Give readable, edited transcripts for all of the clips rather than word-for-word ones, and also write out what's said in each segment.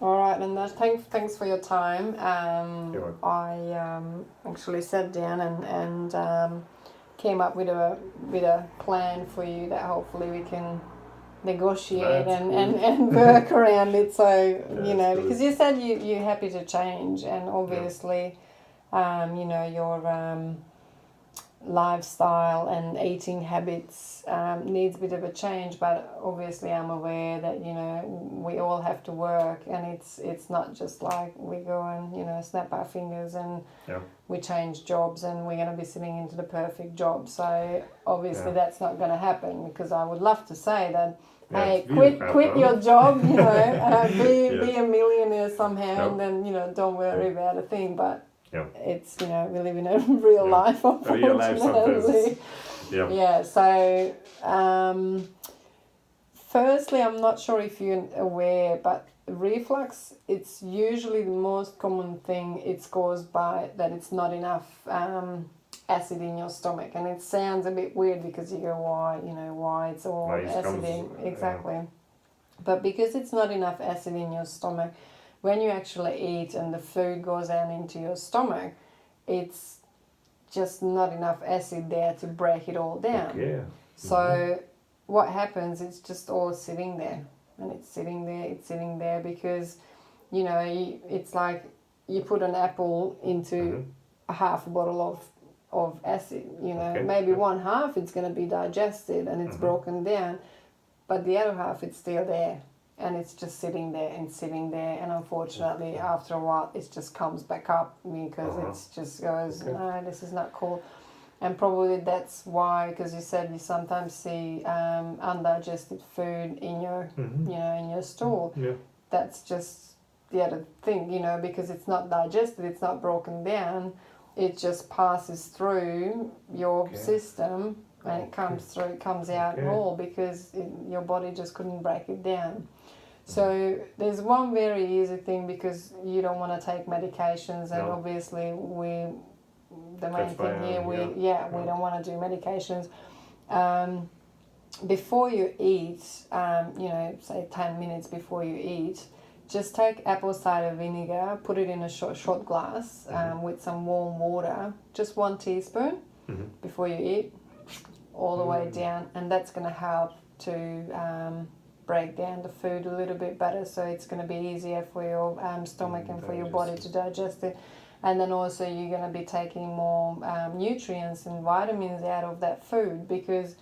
All right, and thanks for your time. You're welcome. I actually sat down and came up with a plan for you that hopefully we can negotiate That's and work around it. So That's good. because you said you're happy to change, and obviously, your lifestyle and eating habits needs a bit of a change, but obviously I'm aware that we all have to work, and it's not just like we go and snap our fingers and we change jobs and we're going to be sitting into the perfect job. So obviously that's not going to happen, because I would love to say that hey, quit your job, be a millionaire somehow, and then don't worry about a thing. But it's we live in a real life, unfortunately. Real life sometimes. Yeah. So firstly, I'm not sure if you're aware, but reflux, it's usually the most common thing. It's caused by that it's not enough acid in your stomach, and it sounds a bit weird because you go, why it's all acidic, exactly. But because it's not enough acid in your stomach, when you actually eat and the food goes down into your stomach, it's just not enough acid there to break it all down. Okay. So what happens, it's just all sitting there, and it's sitting there because it's like you put an apple into a half a bottle of acid, maybe one half it's going to be digested and it's broken down, but the other half it's still there, and it's just sitting there, and unfortunately after a while it just comes back up because it just goes, no, this is not cool. And probably that's why, because you said you sometimes see undigested food in your in your stool. That's just the other thing, because it's not digested, it's not broken down, it just passes through your system, and it comes out raw because your body just couldn't break it down. So there's one very easy thing, because you don't want to take medications, and obviously the main thing here, we don't want to do medications. Before you eat, say 10 minutes before you eat, just take apple cider vinegar, put it in a shot glass with some warm water, just 1 teaspoon before you eat, all the way down, and that's going to help to break down the food a little bit better, so it's going to be easier for your stomach and for your body to digest it. And then also you're going to be taking more nutrients and vitamins out of that food, because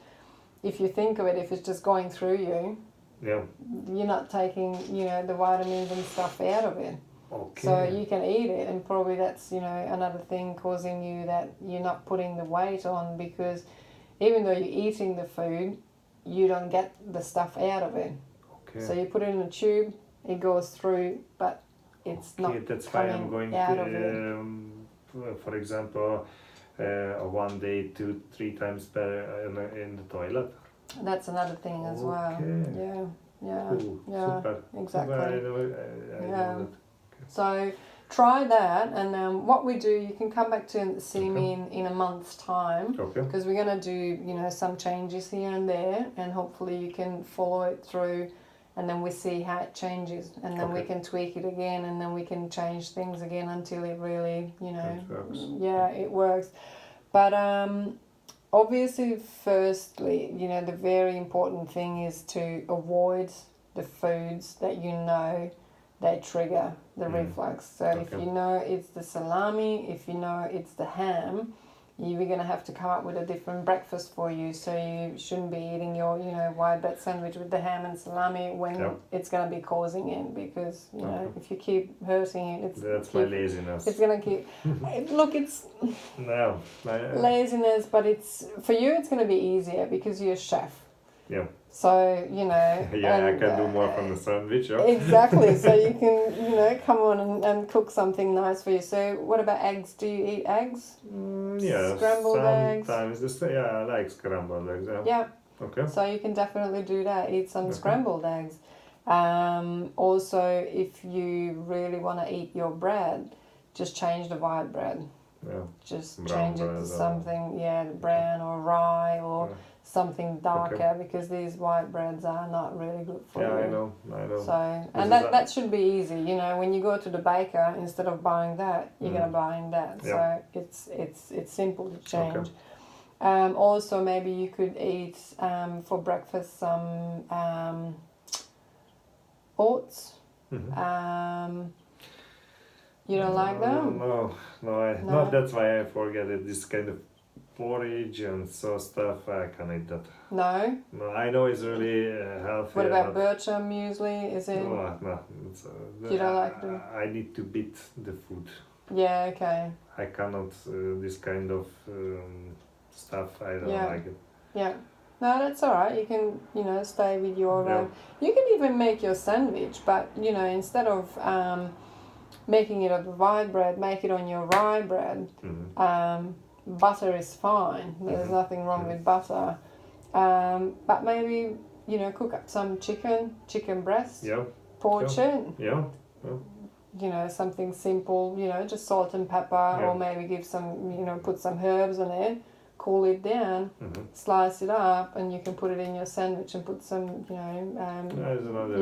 if you think of it, if it's just going through you, you're not taking the vitamins and stuff out of it. So you can eat it, and probably that's another thing causing you that you're not putting the weight on, because even though you're eating the food, you don't get the stuff out of it. So you put it in a tube, it goes through, but it's not that's why I'm going out of it. For example, 1 day 2-3 times in the toilet. That's another thing as well. Cool. Super. Exactly. I know that. So try that, and what we do, you can come back to see me in a month's time, because we're going to do some changes here and there, and hopefully you can follow it through, and then we see how it changes, and then we can tweak it again, and then we can change things again until it really it works. But obviously, firstly, the very important thing is to avoid the foods that they trigger the reflux. So if it's the salami, if it's the ham, you're going to have to come up with a different breakfast for you. So you shouldn't be eating your wide bread sandwich with the ham and salami when it's going to be causing it, because if you keep hurting it, that's my laziness. It's going to keep look, it's laziness, but it's for you, it's going to be easier because you're a chef. So I can do more from the sandwich. Exactly. So you can come on and cook something nice for you. So what about eggs? Do you eat eggs? Scrambled eggs. Sometimes I like scrambled eggs. So you can definitely do that. Eat some scrambled eggs. Also, if you really want to eat your bread, just change the white bread. Yeah. just Brown change it bread to or- something, brown or rye or Yeah. something darker because these white breads are not really good for you. Yeah, I know. So, and is that should be easy. You know, when you go to the baker, instead of buying that, you're gonna buy that. Yeah. So it's simple to change. Also, maybe you could eat for breakfast some oats. You don't like them? No. No? No, that's why I forget it. This kind of porridge and so stuff, I can't eat that. No? No, I know it's really healthy. What about but Bircher muesli? Is it? no. It's, You don't like them? I need to beat the food. Yeah, okay. I cannot this kind of stuff. I don't like it. Yeah. No, that's all right. You can, stay with your. Yeah. You can even make your sandwich, but instead of making it of white bread, make it on your rye bread. Butter is fine. There's nothing wrong with butter. But maybe cook up some chicken breast, Yeah. poach it. Yeah. Something simple. Just salt and pepper, or maybe give some. Put some herbs on it. Cool it down, slice it up, and you can put it in your sandwich and put some,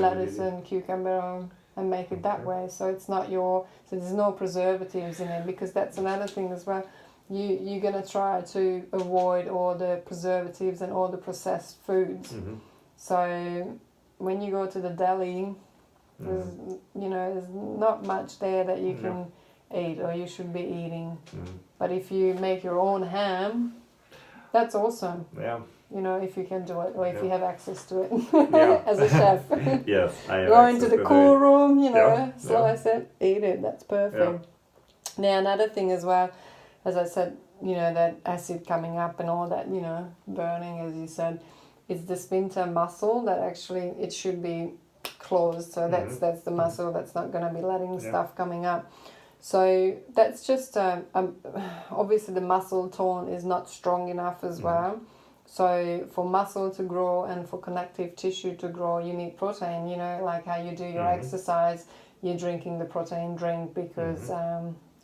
lettuce and cucumber on, and make it that way. So it's not so there's no preservatives in it, because that's another thing as well. You're gonna try to avoid all the preservatives and all the processed foods. So when you go to the deli, there's not much there that you can eat or you should be eating. But if you make your own ham, that's awesome. Yeah. If you can do it, or if you have access to it Yeah. as a chef. Yes, I have. Go into the cool it. room, Yeah. slice it, eat it. That's perfect. Now another thing as well, as I said, that acid coming up and all that, burning, as you said, is the sphincter muscle that actually it should be closed. So that's the muscle that's not going to be letting stuff coming up. So that's just obviously the muscle tone is not strong enough as well. So for muscle to grow and for connective tissue to grow, you need protein. Like how you do your exercise, you're drinking the protein drink because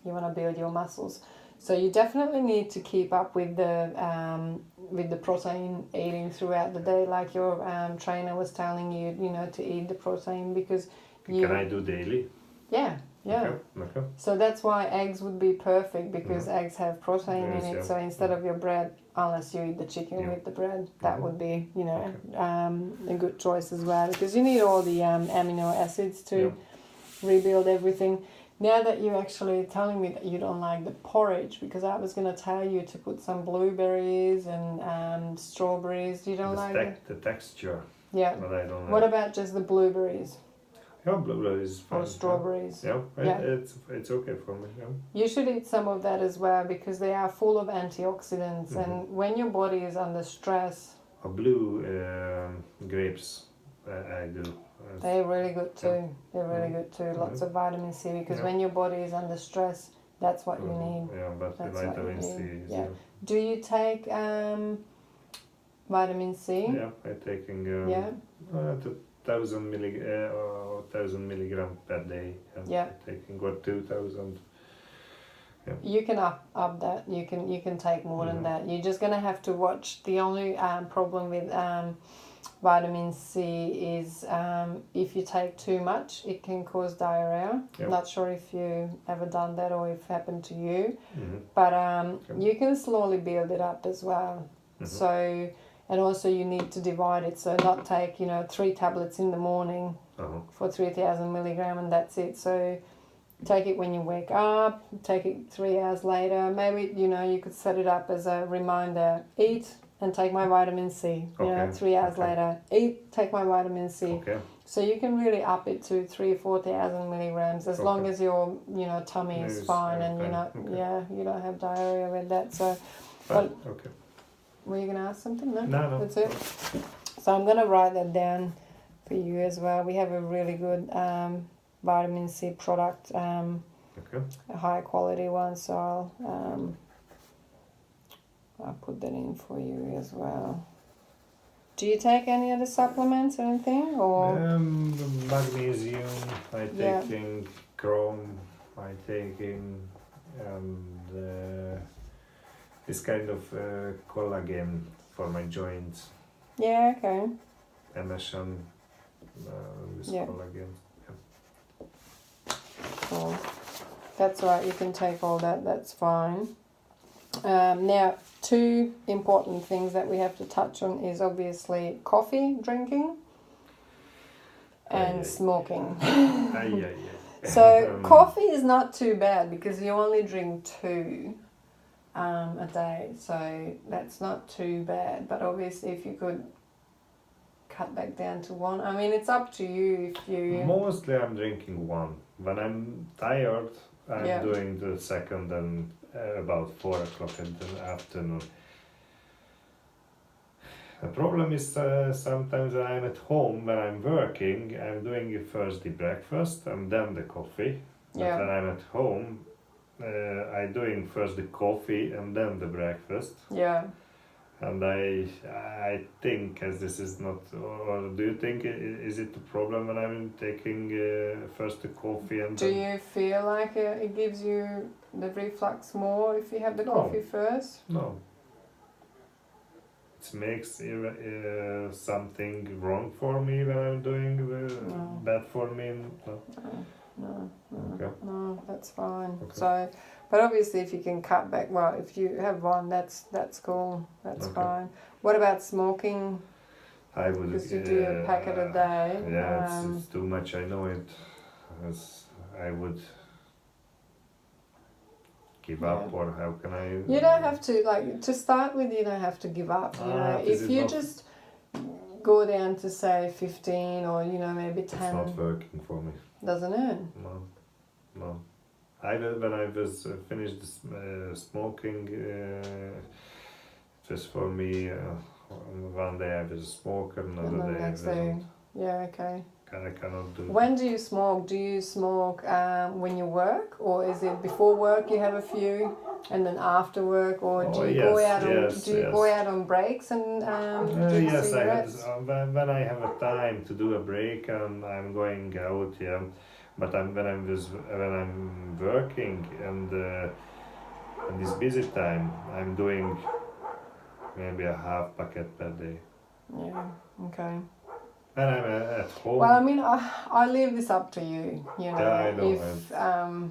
you want to build your muscles. So you definitely need to keep up with the protein eating throughout the day, like your trainer was telling you, to eat the protein because Can I do daily? Yeah. Okay. So that's why eggs would be perfect, because eggs have protein in it. Yeah. So instead of your bread, unless you eat the chicken with the bread, that would be, a good choice as well, because you need all the amino acids to rebuild everything. Now that you're actually telling me that you don't like the porridge, because I was going to tell you to put some blueberries and strawberries. You don't like it? The texture. Yeah. But I don't like. What about just the blueberries? Yeah, blueberries is fine. Or strawberries? Yeah, Yeah. It's okay for me. Yeah. You should eat some of that as well, because they are full of antioxidants. And when your body is under stress, Blue grapes, I do. they're really good too. They're really good too. Lots of vitamin C, because when your body is under stress, that's what you need. Yeah, but the That's what you vitamin C need. is. Yeah. Do you take vitamin C? Yeah, I'm taking 1,000 milligram per day. Yeah. I'm taking 2,000. You can up that. You can take more than that. You're just gonna have to watch. The only problem with vitamin C is if you take too much, it can cause diarrhea. Yep. Not sure if you ever done that or if it happened to you, but you can slowly build it up as well. So, and also you need to divide it. So not take 3 tablets in the morning for 3,000 milligram and that's it. So take it when you wake up, take it 3 hours later. Maybe, you could set it up as a reminder. Eat and take my vitamin C. 3 hours later. Eat, take my vitamin C. Okay. So you can really up it to 3,000 or 4,000 milligrams as long as your, tummy is fine and you're not, you don't have diarrhea with that. So, but, okay. were you going to ask something? No? No. That's it. So I'm going to write that down for you as well. We have a really good vitamin C product, a high quality one, so I'll put that in for you as well. Do you take any other supplements or anything? Or Magnesium, I taking chrome, I taking and this kind of collagen for my joints. Yeah, okay. MSM, this Yeah. collagen. Cool. That's right, you can take all that, that's fine. Now, two important things that we have to touch on is obviously coffee drinking and Aye. smoking. Aye. So coffee is not too bad because you only drink 2 a day, so that's not too bad. But obviously, if you could cut back down to 1, I mean, it's up to you if you. Mostly I'm drinking 1. When I'm tired, I'm Yeah. doing the second and about 4 o'clock in the afternoon. The problem is sometimes when I'm at home, when I'm working, I'm doing first the breakfast and then the coffee. Yeah. But when I'm at home, I'm doing first the coffee and then the breakfast. Yeah. And I think as this is not, or do you think is it a problem when I'm taking first the coffee and Do then? you feel like it gives you the reflux more if you have the No. coffee first? No. It makes something wrong for me when I'm doing No. bad for me. No. No. Okay. No, that's fine. Okay. So, but obviously, if you can cut back, well, if you have 1, that's cool. That's Okay. fine. What about smoking? I would. Because you do a packet a day. Yeah, it's too much. I know it. I would give up, Yeah. or how can I? You don't have to, like, to start with, you don't have to give up. You know, this if is you not- just go down to say 15 or, you know, maybe It's 10, not working for me. doesn't it? No. When I was finished smoking, just for me, one day I was a smoker, And another then day I next day, wasn't. yeah, okay. I cannot do. When do you smoke? Do you smoke when you work, or is it before work you have a few, and then after work, or do you go out on go out on breaks and drink Yes, cigarettes? when I have a time to do a break and I'm going out, yeah. But when I'm working and this busy time, I'm doing maybe a half packet per day. Yeah. Okay. When I'm at home. Well, I mean, I leave this up to you. You know, Yeah, I know.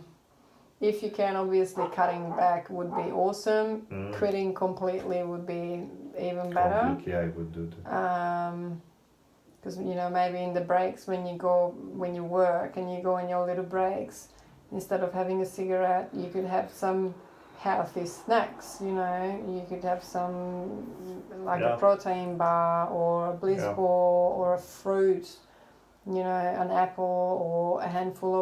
If you can, obviously, cutting back would be awesome. Mm. Quitting completely would be even better. Completely, I would do that. Because you know, maybe in the breaks when you work and you go in your little breaks, instead of having a cigarette, you could have some healthy snacks. You know, you could have some like a protein bar or a bliss ball or a fruit. You know, an apple or a handful of